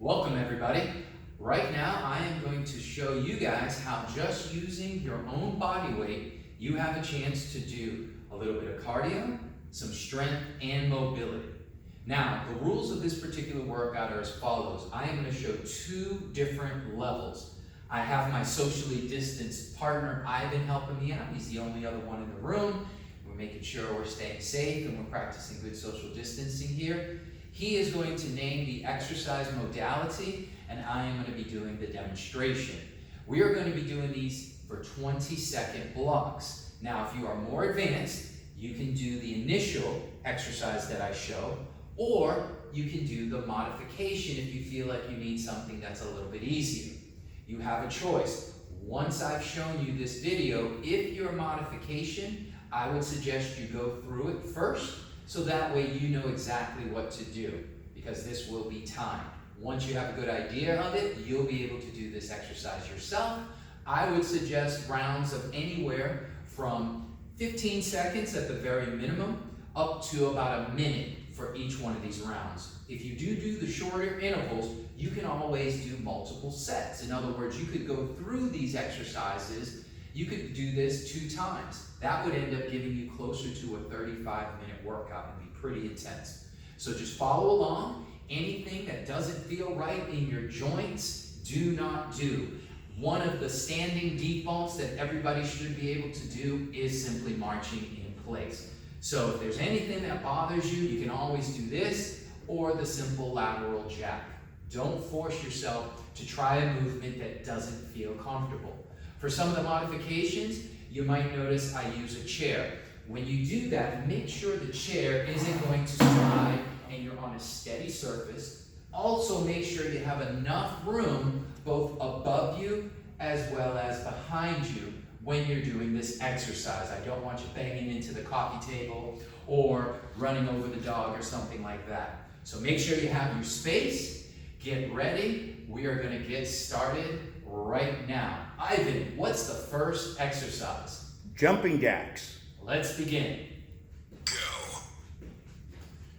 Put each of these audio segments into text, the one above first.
Welcome everybody. Right now I am going to show you guys how just using your own body weight, you have a chance to do a little bit of cardio, some strength, and mobility. Now, the rules of this particular workout are as follows. I am going to show two different levels. I have my socially distanced partner, Ivan, helping me out. He's the only other one in the room. We're making sure we're staying safe and we're practicing good social distancing here. He is going to name the exercise modality, and I am going to be doing the demonstration. We are going to be doing these for 20-second blocks. Now, if you are more advanced, you can do the initial exercise that I show, or you can do the modification if you feel like you need something that's a little bit easier. You have a choice. Once I've shown you this video, if you're a modification, I would suggest you go through it first, so that way you know exactly what to do, because this will be timed. Once you have a good idea of it, you'll be able to do this exercise yourself. I would suggest rounds of anywhere from 15 seconds at the very minimum up to about a minute for each one of these rounds. If you do the shorter intervals, you can always do multiple sets. In other words, you could go through these exercises. You could do this 2 times. That would end up giving you closer to a 35-minute workout and be pretty intense. So just follow along. Anything that doesn't feel right in your joints, do not do. One of the standing defaults that everybody should be able to do is simply marching in place. So if there's anything that bothers you, you can always do this or the simple lateral jack. Don't force yourself to try a movement that doesn't feel comfortable. For some of the modifications, you might notice I use a chair. When you do that, make sure the chair isn't going to slide and you're on a steady surface. Also make sure you have enough room both above you as well as behind you when you're doing this exercise. I don't want you banging into the coffee table or running over the dog or something like that. So make sure you have your space. Get ready. We are going to get started right now. Ivan, what's the first exercise? Jumping jacks. Let's begin. Go.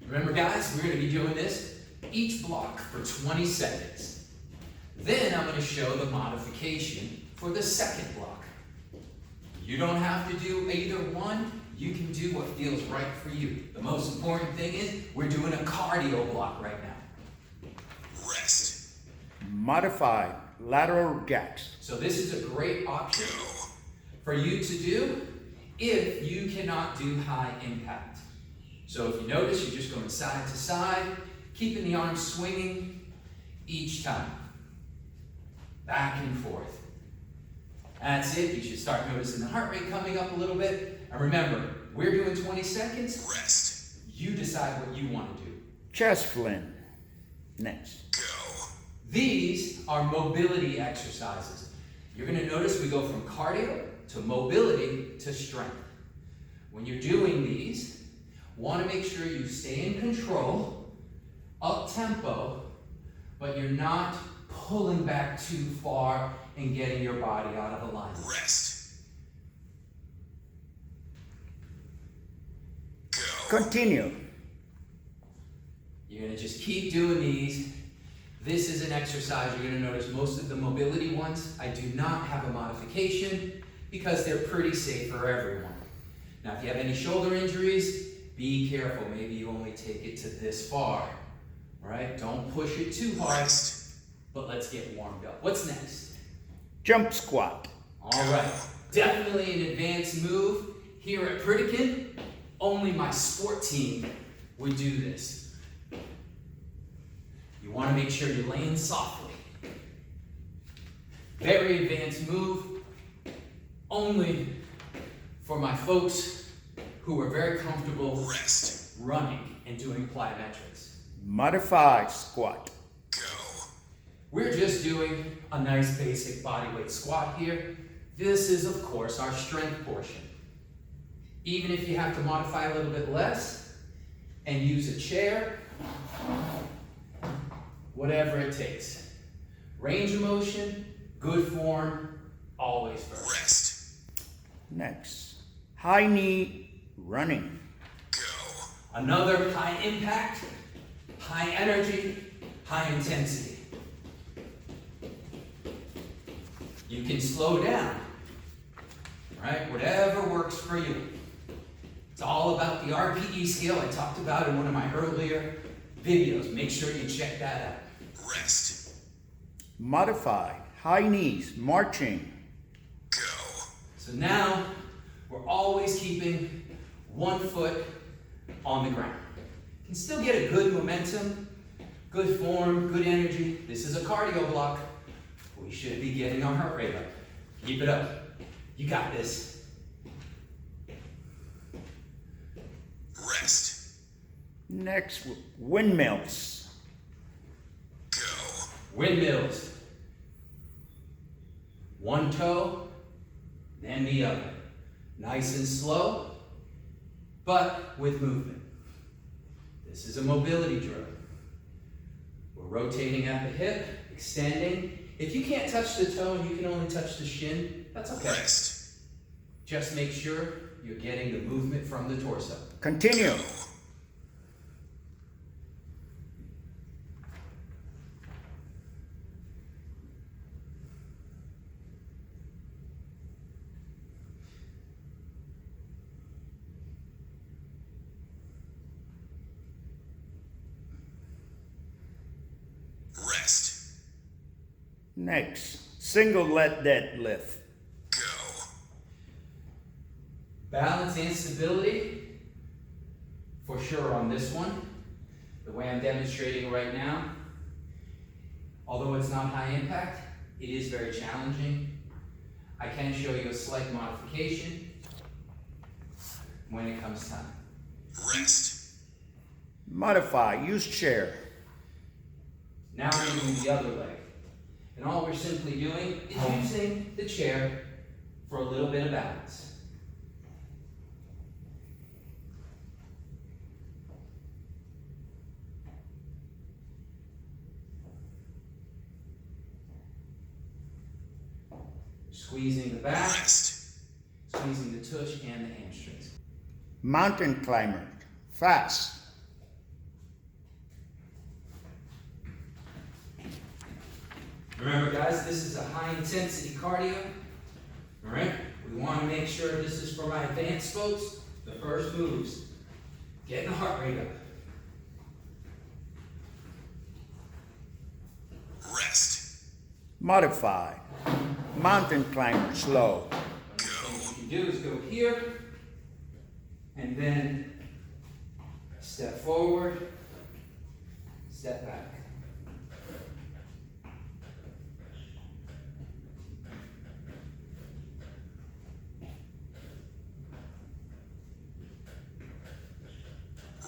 Remember guys, we're going to be doing this each block for 20 seconds. Then I'm going to show the modification for the second block. You don't have to do either one. You can do what feels right for you. The most important thing is we're doing a cardio block right now. Rest. Modified lateral jacks. So this is a great option for you to do if you cannot do high impact. So if you notice, you're just going side to side, keeping the arms swinging each time. Back and forth. That's it. You should start noticing the heart rate coming up a little bit. And remember, we're doing 20 seconds. Rest. You decide what you want to do. Chest fling. Next. Go. These are mobility exercises. You're going to notice we go from cardio to mobility to strength. When you're doing these, want to make sure you stay in control, up tempo, but you're not pulling back too far and getting your body out of alignment. Rest. Go. Continue. You're going to just keep doing these. This is an exercise you're going to notice most of the mobility ones. I do not have a modification because they're pretty safe for everyone. Now, if you have any shoulder injuries, be careful. Maybe you only take it to this far, right? Don't push it too hard, but let's get warmed up. What's next? Jump squat. All right, definitely an advanced move. Here at Pritikin, only my sport team would do this. You want to make sure you land softly. Very advanced move, only for my folks who are very comfortable running and doing plyometrics. Modified squat. Go. We're just doing a nice basic bodyweight squat here. This is, of course, our strength portion. Even if you have to modify a little bit less and use a chair, whatever it takes. Range of motion, good form, always first. Rest. Next. High knee running. Go. Another high impact, high energy, high intensity. You can slow down, right? Whatever works for you. It's all about the RPE scale I talked about in one of my earlier videos. Make sure you check that out. Rest. Modify. High knees. Marching. Go. So now, we're always keeping one foot on the ground. You can still get a good momentum, good form, good energy. This is a cardio block. We should be getting our heart rate up. Keep it up. You got this. Rest. Next, windmills. Go. Windmills. One toe, then the other. Nice and slow, but with movement. This is a mobility drill. We're rotating at the hip, extending. If you can't touch the toe and you can only touch the shin, that's okay. Rest. Just make sure you're getting the movement from the torso. Continue. Go. Rest. Next, single leg deadlift. Go. Balance and stability, for sure on this one. The way I'm demonstrating right now, although it's not high impact, it is very challenging. I can show you a slight modification when it comes time. Rest. Modify. Use chair. Now we're doing the other leg. And all we're simply doing is using the chair for a little bit of balance. Squeezing the back, Rest. squeezing the tush and the hamstrings. Mountain climber. Fast. Remember guys, this is a high intensity cardio. All right, we want to make sure this is for my advanced folks. The first moves, getting the heart rate up. Rest. Modify. Mountain climber. Slow. What you can do is go here, and then step forward, step back.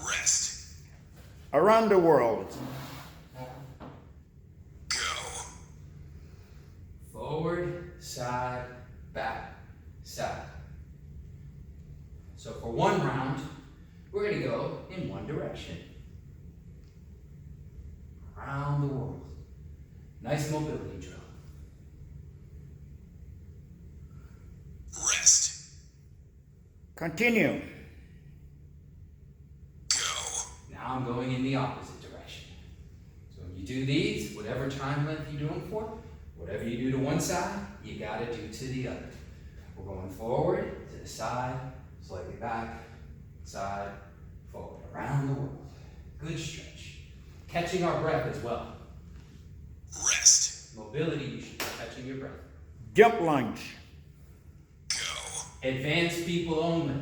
Rest. Around the world. Go. Forward, side, back, side. So for one round, we're going to go in one direction. Around the world. Nice mobility drill. Rest. Now Continue. I'm going in the opposite direction. So when you do these, whatever time length you're doing for, whatever you do to one side, you got to do to the other. We're going forward, to the side, slightly back, side, forward, around the world. Good stretch. Catching our breath as well. Rest. Mobility, you should be catching your breath. Jump lunge. Go. Advanced people only.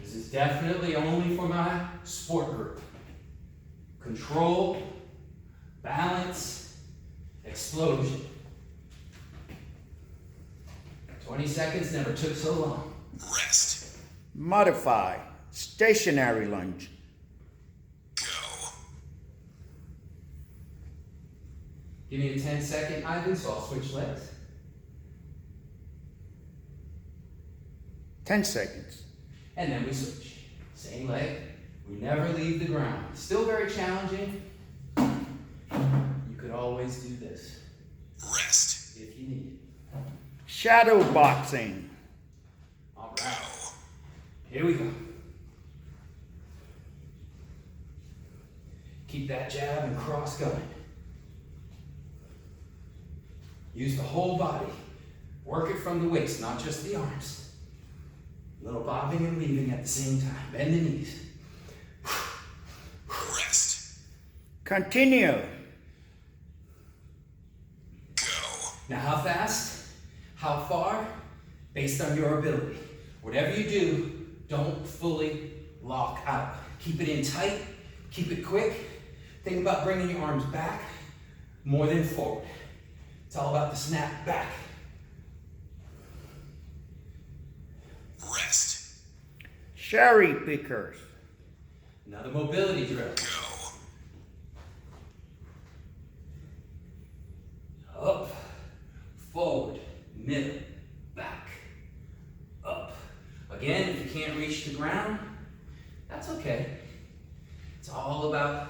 This is definitely only for my sport group. Control, balance, explosion. 20 seconds never took so long. Rest. Modify. Stationary lunge. Go. Give me a 10-second, Ivan, so I'll switch legs. 10 seconds. And then we switch. Same leg. We never leave the ground. Still very challenging. You could always do this Rest. if you need it. Shadow boxing. All Go. right. Here we go. Keep that jab and cross going. Use the whole body. Work it from the waist, not just the arms. A little bobbing and weaving at the same time. Bend the knees. Rest. Continue. Go. Now how fast? How far? Based on your ability. Whatever you do, don't fully lock out. Keep it in tight. Keep it quick. Think about bringing your arms back more than forward. It's all about the snap back. Rest. Cherry pickers. Another mobility drill. Go. Up, forward, middle, back, up. Again, if you can't reach the ground, that's okay. It's all about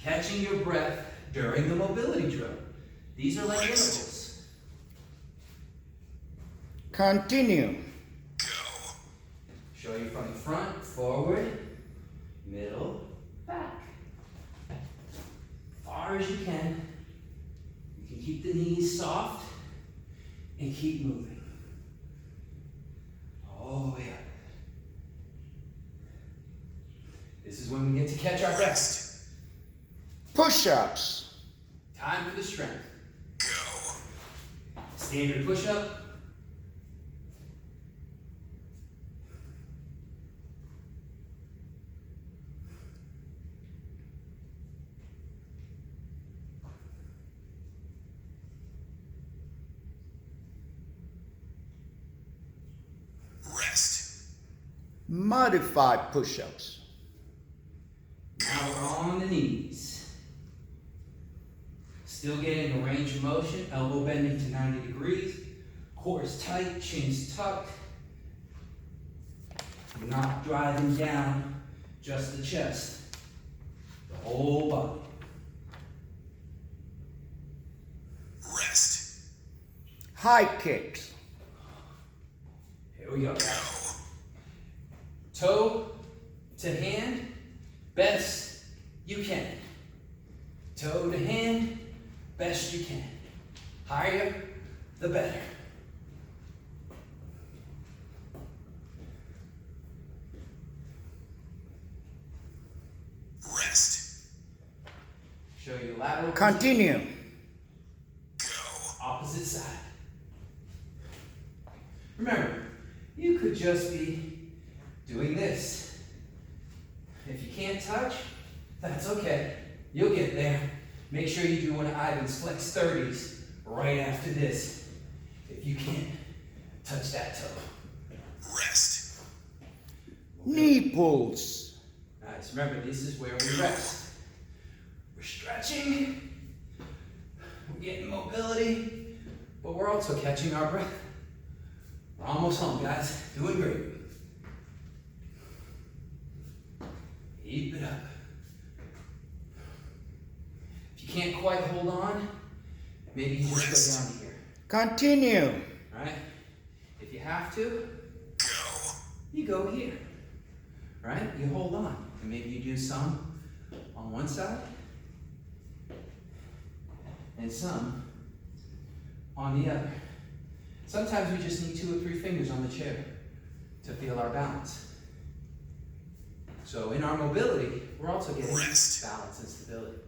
catching your breath during the mobility drill. These are like intervals. Continue. Go. Show you from the front, forward, middle, back. Far as you can. You can keep the knees soft and keep moving. All the way up. This is when we get to catch our breath. Push-ups. Time for the strength. Go. Standard push-up. Rest. Modified push-ups. Now we're on the knees. Still getting a range of motion, elbow bending to 90 degrees, core is tight, chin's tucked. You're not driving down just the chest, the whole body. Rest. High kicks. Here we go. Go. Toe to hand, best you can. Toe to hand, best you can. Higher, the better. Rest. Show you lateral. Continue. Go. Opposite side. Remember, you could just be doing this. If you can't touch, that's okay. You'll get there. Make sure you do one of Ivan's flex 30s right after this. If you can't, touch that toe. Rest. Knee pulls. Nice. Remember, this is where we rest. We're stretching. We're getting mobility, but we're also catching our breath. We're almost home, guys. Doing great. Keep it up. If you can't quite hold on, maybe you just go down here. Continue. All right? If you have to, Go. you go here. Right? You hold on. And maybe you do some on one side and some on the other. Sometimes we just need 2 or 3 fingers on the chair to feel our balance. So in our mobility, we're also getting Rest. balance and stability.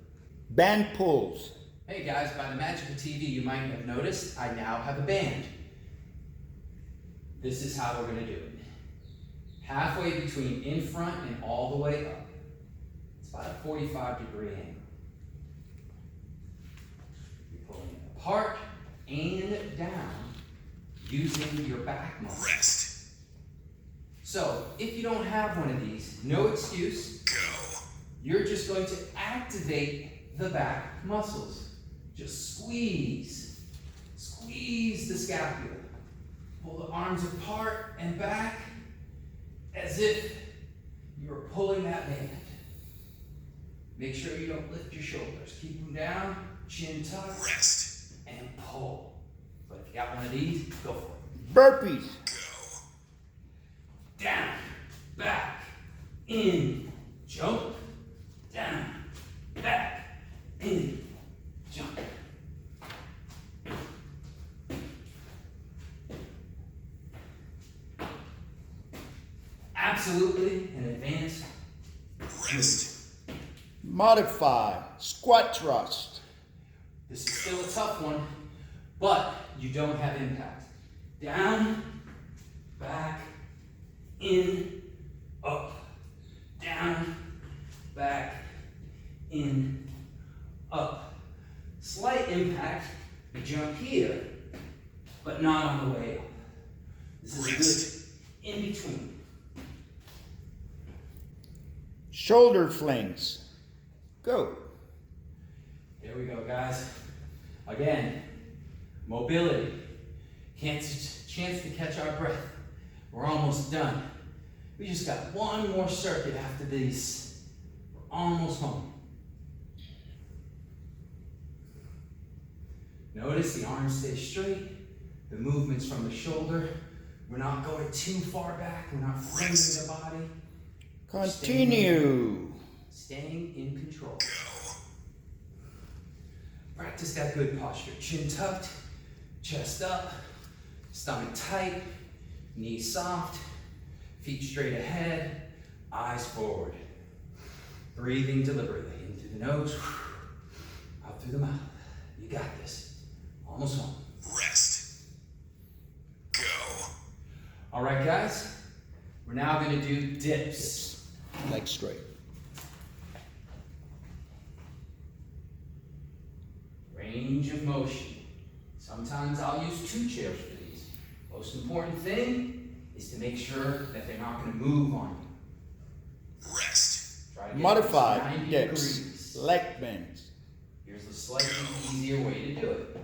Band pulls. Hey guys, by the magic of TV, you might have noticed I now have a band. This is how we're going to do it. Halfway between in front and all the way up. It's about a 45-degree angle. You're pulling it apart and down using your back muscle. Rest. So, if you don't have one of these, no excuse. Go. You're just going to activate the back muscles. Just squeeze. Squeeze the scapula. Pull the arms apart and back as if you're pulling that band. Make sure you don't lift your shoulders. Keep them down, chin tucked, Rest. and pull. But if you got one of these, go for it. Burpees. Go. Down, back, in, jump, down, back, in, jump. absolutely an advanced Rest. Modify squat thrust. This is still a tough one, but you don't have impact. Down, back, in, up. Down, back, in, up. Slight impact, you jump here, but not on the way up. This is a good in between. Shoulder flings. Go. Here we go, guys. Again, mobility. Chance to catch our breath. We're almost done. We just got one more circuit after these. We're almost home. Notice the arms stay straight. The movements from the shoulder. We're not going too far back. We're not flinging the body. Continue. Staying in control. Go. Practice that good posture. Chin tucked, chest up, stomach tight, knees soft, feet straight ahead, eyes forward. Breathing deliberately in through the nose, out through the mouth. You got this. Almost home. Rest. Go. All right, guys. We're now going to do dips. Legs straight. Range of motion. Sometimes I'll use 2 chairs for these. Most important thing is to make sure that they're not going to move on you. Rest. Try to get Modify 90 dips. degrees. Leg bends. Here's a slightly easier way to do it.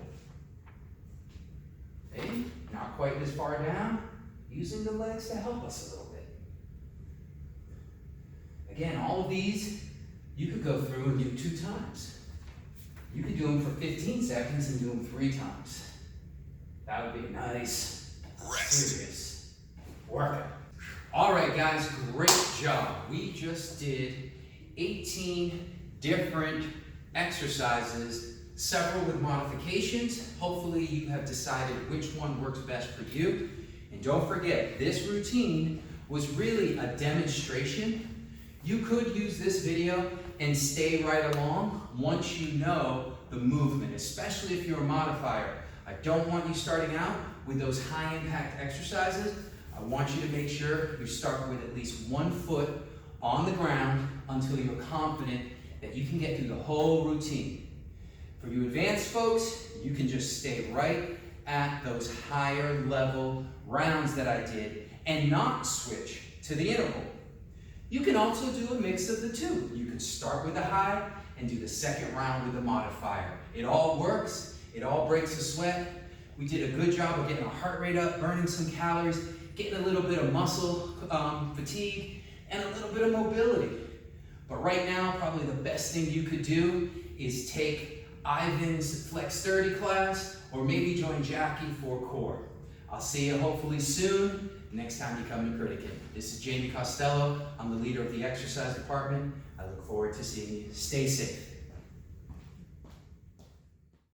Okay, not quite as far down, using the legs to help us a little bit. Again, all of these, you could go through and do 2 times. You could do them for 15 seconds and do them 3 times. That would be a nice, serious workout. All right, guys, great job. We just did 18 different exercises, several with modifications. Hopefully you have decided which one works best for you. And don't forget, this routine was really a demonstration. You could use this video and stay right along once you know the movement, especially if you're a modifier. I don't want you starting out with those high impact exercises. I want you to make sure you start with at least 1 foot on the ground until you're confident that you can get through the whole routine. For you advanced folks, you can just stay right at those higher level rounds that I did and not switch to the interval. You can also do a mix of the 2. You can start with the high and do the second round with the modifier. It all works. It all breaks the sweat. We did a good job of getting our heart rate up, burning some calories, getting a little bit of muscle fatigue, and a little bit of mobility. But right now, probably the best thing you could do is take Ivan's Flex 30 class, or maybe join Jackie for core. I'll see you hopefully soon, next time you come to Pritikin. This is Jamie Costello. I'm the leader of the exercise department. I look forward to seeing you. Stay safe.